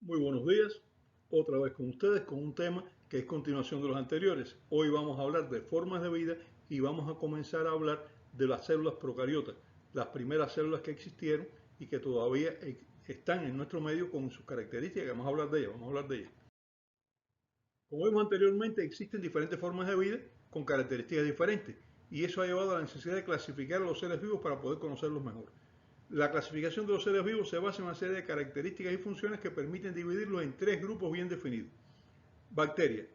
Muy buenos días, otra vez con ustedes con un tema que es continuación de los anteriores. Hoy vamos a hablar de formas de vida y vamos a comenzar a hablar de las células procariotas, las primeras células que existieron y que todavía están en nuestro medio con sus características. Vamos a hablar de ellas. Como vimos anteriormente, existen diferentes formas de vida con características diferentes y eso ha llevado a la necesidad de clasificar a los seres vivos para poder conocerlos mejor. La clasificación de los seres vivos se basa en una serie de características y funciones que permiten dividirlos en tres grupos bien definidos. Bacterias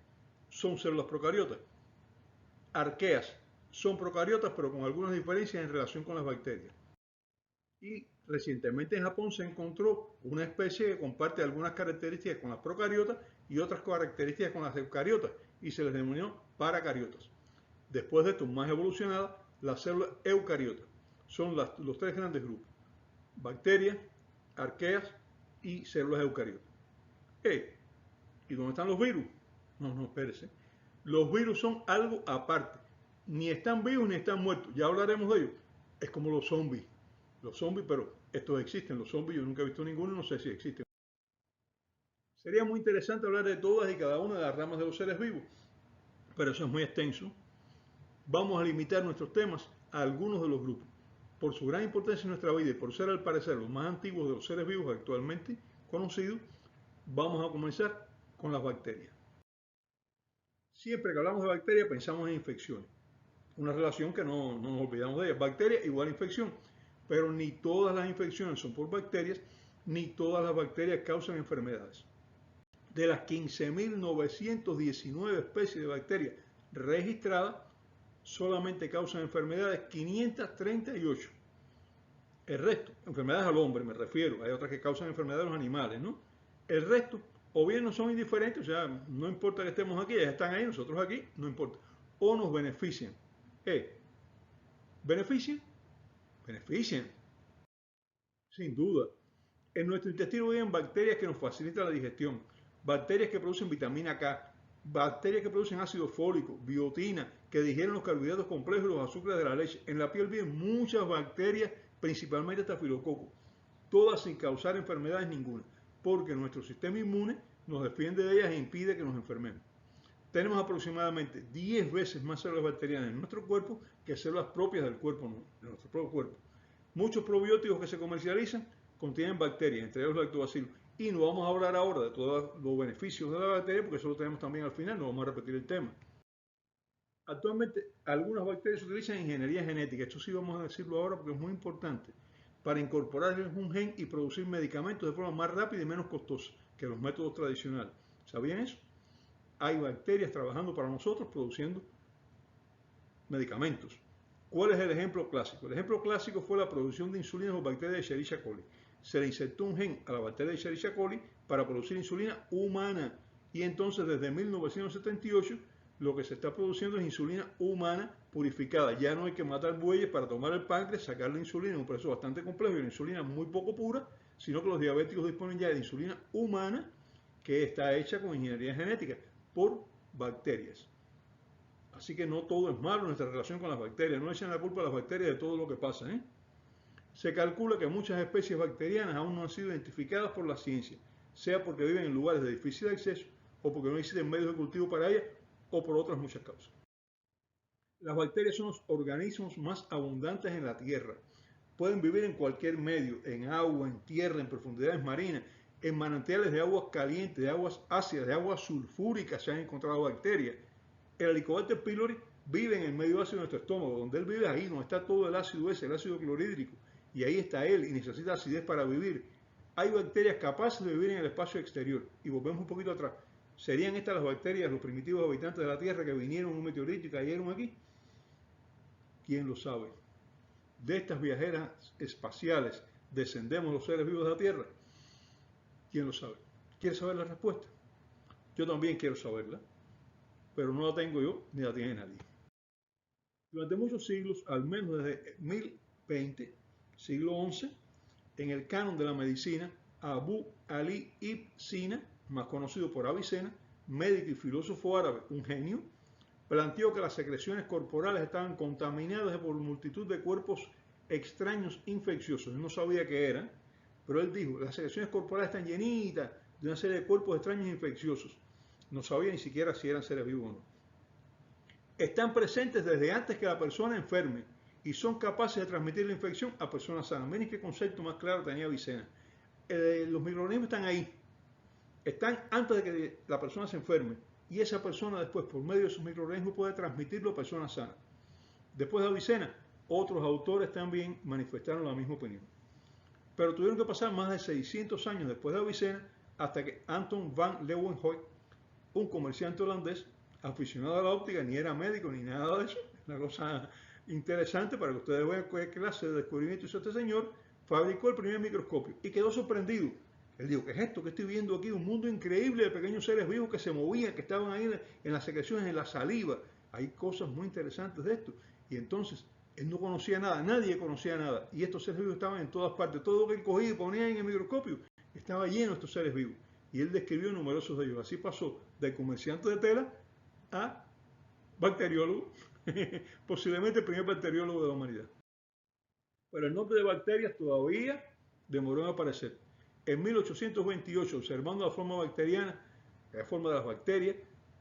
son células procariotas. Arqueas son procariotas pero con algunas diferencias en relación con las bacterias. Y recientemente en Japón se encontró una especie que comparte algunas características con las procariotas y otras características con las eucariotas y se les denominó paracariotas. Después de esto, más evolucionadas, las células eucariotas. Son los tres grandes grupos: bacterias, arqueas y células eucariotas. ¿Y dónde están los virus? No, espérese. Los virus son algo aparte. Ni están vivos ni están muertos. Ya hablaremos de ellos. Es como los zombies. Los zombies, pero estos existen. Los zombies yo nunca he visto ninguno, no sé si existen. Sería muy interesante hablar de todas y cada una de las ramas de los seres vivos, pero eso es muy extenso. Vamos a limitar nuestros temas a algunos de los grupos. Por su gran importancia en nuestra vida y por ser al parecer los más antiguos de los seres vivos actualmente conocidos, vamos a comenzar con las bacterias. Siempre que hablamos de bacterias pensamos en infecciones, una relación que no nos olvidamos de ella. Bacteria igual infección, pero ni todas las infecciones son por bacterias, ni todas las bacterias causan enfermedades. De las 15.919 especies de bacterias registradas, solamente causan enfermedades 538. El resto, enfermedades al hombre me refiero, hay otras que causan enfermedades a los animales, ¿no? El resto, o bien no son indiferentes, o sea, no importa que estemos aquí, ellas están ahí, nosotros aquí, no importa. O nos benefician. ¿Benefician? Benefician, sin duda. En nuestro intestino viven bacterias que nos facilitan la digestión, bacterias que producen vitamina K, bacterias que producen ácido fólico, biotina, que digieren los carbohidratos complejos y los azúcares de la leche. En la piel viven muchas bacterias, principalmente estafilococo, todas sin causar enfermedades ninguna, porque nuestro sistema inmune nos defiende de ellas e impide que nos enfermemos. Tenemos aproximadamente 10 veces más células bacterianas en nuestro cuerpo que células propias del cuerpo, de nuestro propio cuerpo. Muchos probióticos que se comercializan contienen bacterias, entre ellos lactobacilos. Y no vamos a hablar ahora de todos los beneficios de la bacteria, porque eso lo tenemos también al final, no vamos a repetir el tema. Actualmente, algunas bacterias se utilizan en ingeniería genética. Esto sí vamos a decirlo ahora porque es muy importante. Para incorporarles un gen y producir medicamentos de forma más rápida y menos costosa que los métodos tradicionales. ¿Sabían eso? Hay bacterias trabajando para nosotros produciendo medicamentos. ¿Cuál es el ejemplo clásico? El ejemplo clásico fue la producción de insulina por bacterias de Escherichia coli. Se le insertó un gen a la bacteria de Escherichia coli para producir insulina humana. Y entonces desde 1978 lo que se está produciendo es insulina humana purificada. Ya no hay que matar bueyes para tomar el páncreas, sacar la insulina, un proceso bastante complejo y una insulina muy poco pura, sino que los diabéticos disponen ya de insulina humana que está hecha con ingeniería genética por bacterias. Así que no todo es malo en nuestra relación con las bacterias. No echen la culpa a las bacterias de todo lo que pasa. Se calcula que muchas especies bacterianas aún no han sido identificadas por la ciencia, sea porque viven en lugares de difícil acceso, o porque no existen medios de cultivo para ellas, o por otras muchas causas. Las bacterias son los organismos más abundantes en la Tierra. Pueden vivir en cualquier medio, en agua, en tierra, en profundidades marinas, en manantiales de aguas calientes, de aguas ácidas, de aguas sulfúricas se han encontrado bacterias. El Helicobacter pylori vive en el medio ácido de nuestro estómago, donde él vive ahí, donde está todo el ácido ese, el ácido clorhídrico, y ahí está él y necesita acidez para vivir. Hay bacterias capaces de vivir en el espacio exterior. Y volvemos un poquito atrás. ¿Serían estas las bacterias, los primitivos habitantes de la Tierra que vinieron en un meteorito y cayeron aquí? ¿Quién lo sabe? De estas viajeras espaciales descendemos los seres vivos de la Tierra. ¿Quién lo sabe? ¿Quiere saber la respuesta? Yo también quiero saberla, pero no la tengo yo ni la tiene nadie. Durante muchos siglos, al menos desde 1020, siglo XI, en el canon de la medicina, Abu Ali ibn Sina, más conocido por Avicena, médico y filósofo árabe, un genio, planteó que las secreciones corporales estaban contaminadas por multitud de cuerpos extraños infecciosos. Él no sabía qué eran, pero él dijo, las secreciones corporales están llenitas de una serie de cuerpos extraños e infecciosos. No sabía ni siquiera si eran seres vivos o no. Están presentes desde antes que la persona enferme y son capaces de transmitir la infección a personas sanas. Miren qué concepto más claro tenía Avicena. Los microorganismos están ahí, están antes de que la persona se enferme y esa persona después, por medio de esos microorganismos, puede transmitirlo a personas sanas. Después de Avicena, otros autores también manifestaron la misma opinión. Pero tuvieron que pasar más de 600 años después de Avicena hasta que Anton van Leeuwenhoek, un comerciante holandés, aficionado a la óptica, ni era médico ni nada de eso, una cosa interesante para que ustedes vean qué clase de descubrimiento hizo este señor, fabricó el primer microscopio y quedó sorprendido. Él dijo, ¿qué es esto que estoy viendo aquí? Un mundo increíble de pequeños seres vivos que se movían, que estaban ahí en las secreciones, en la saliva. Hay cosas muy interesantes de esto. Y entonces, él no conocía nada, nadie conocía nada. Y estos seres vivos estaban en todas partes. Todo lo que él cogía y ponía en el microscopio estaba lleno de estos seres vivos. Y él describió numerosos de ellos. Así pasó de comerciante de tela a bacteriólogo, posiblemente el primer bacteriólogo de la humanidad. Pero el nombre de bacterias todavía demoró en aparecer. En 1828, observando la forma bacteriana, la forma de las bacterias,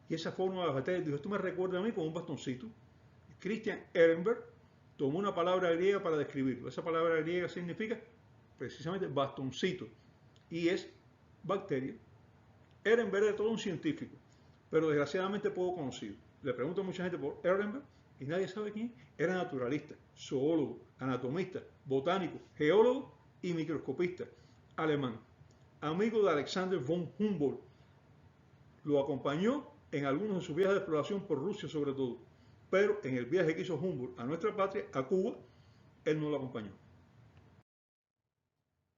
y esa forma de las bacterias, dijo, esto me recuerda a mí como un bastoncito. Christian Ehrenberg tomó una palabra griega para describirlo. Esa palabra griega significa precisamente bastoncito, y es bacteria. Ehrenberg era todo un científico, pero desgraciadamente poco conocido. Le pregunto a mucha gente por Ehrenberg y nadie sabe quién. Era naturalista, zoólogo, anatomista, botánico, geólogo y microscopista alemán. Amigo de Alexander von Humboldt. Lo acompañó en algunos de sus viajes de exploración por Rusia sobre todo. Pero en el viaje que hizo Humboldt a nuestra patria, a Cuba, él no lo acompañó.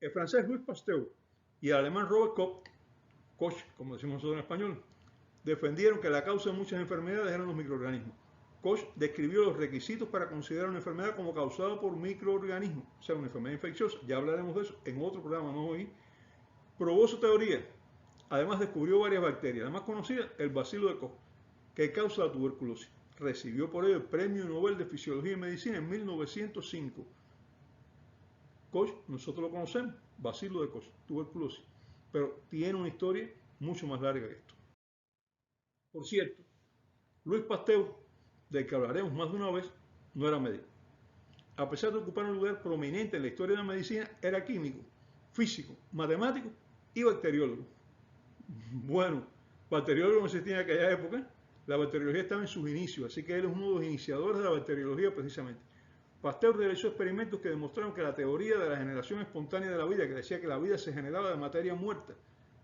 El francés Louis Pasteur y el alemán Robert Koch, como decimos nosotros en español, defendieron que la causa de muchas enfermedades eran los microorganismos. Koch describió los requisitos para considerar una enfermedad como causada por microorganismos, o sea, una enfermedad infecciosa. Ya hablaremos de eso en otro programa, no hoy. Probó su teoría. Además descubrió varias bacterias. La más conocida, el bacilo de Koch, que causa la tuberculosis. Recibió por ello el Premio Nobel de Fisiología y Medicina en 1905. Koch, nosotros lo conocemos, bacilo de Koch, tuberculosis, pero tiene una historia mucho más larga que esto. Por cierto, Louis Pasteur, del que hablaremos más de una vez, no era médico. A pesar de ocupar un lugar prominente en la historia de la medicina, era químico, físico, matemático y bacteriólogo. Bueno, bacteriólogo no existía en aquella época, la bacteriología estaba en sus inicios, así que él es uno de los iniciadores de la bacteriología precisamente. Pasteur realizó experimentos que demostraron que la teoría de la generación espontánea de la vida, que decía que la vida se generaba de materia muerta,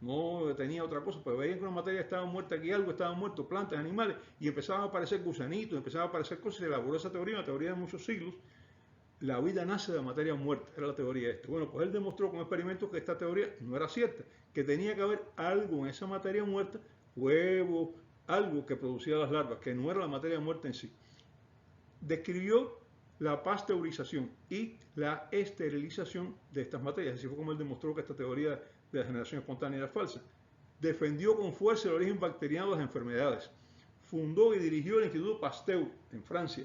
no tenía otra cosa, pero veían que una materia estaba muerta, aquí algo estaba muerto, plantas, animales, y empezaban a aparecer gusanitos, empezaban a aparecer cosas, y se elaboró esa teoría, una teoría de muchos siglos. La vida nace de materia muerta, era la teoría esta. Bueno, pues él demostró con experimentos que esta teoría no era cierta, que tenía que haber algo en esa materia muerta, huevos, algo que producía las larvas, que no era la materia muerta en sí. Describió la pasteurización y la esterilización de estas materias. Así fue como él demostró que esta teoría de la generación espontánea era falsa. Defendió con fuerza el origen bacteriano de las enfermedades. Fundó y dirigió el Instituto Pasteur en Francia,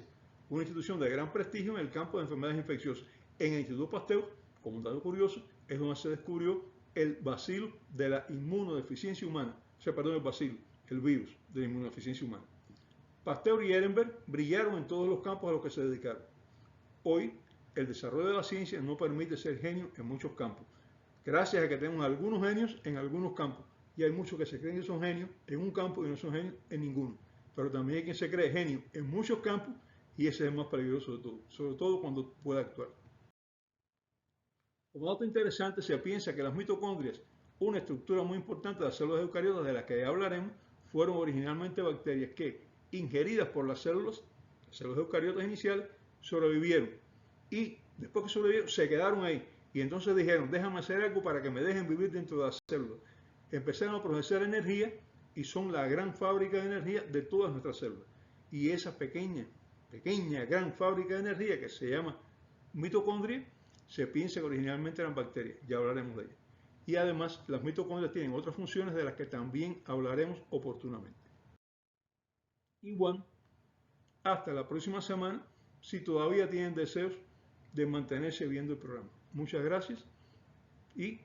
una institución de gran prestigio en el campo de enfermedades infecciosas. En el Instituto Pasteur, como un dato curioso, es donde se descubrió el bacilo de la inmunodeficiencia humana. O sea, perdón, el bacilo, el virus de la inmunodeficiencia humana. Pasteur y Ehrenberg brillaron en todos los campos a los que se dedicaron. Hoy, el desarrollo de la ciencia no permite ser genio en muchos campos, gracias a que tenemos algunos genios en algunos campos, y hay muchos que se creen que son genios en un campo y no son genios en ninguno. Pero también hay quien se cree genio en muchos campos, y ese es el más peligroso de todo, sobre todo cuando puede actuar. Como dato interesante, se piensa que las mitocondrias, una estructura muy importante de las células eucariotas de las que ya hablaremos, fueron originalmente bacterias que, ingeridas por las células eucariotas iniciales, sobrevivieron. Y después que sobrevivieron, se quedaron ahí. Y entonces dijeron, déjame hacer algo para que me dejen vivir dentro de las células. Empezaron a procesar energía y son la gran fábrica de energía de todas nuestras células. Y esa pequeña, gran fábrica de energía que se llama mitocondria, se piensa que originalmente eran bacterias. Ya hablaremos de ellas. Y además, las mitocondrias tienen otras funciones de las que también hablaremos oportunamente. Y bueno, hasta la próxima semana, si todavía tienen deseos de mantenerse viendo el programa. Muchas gracias y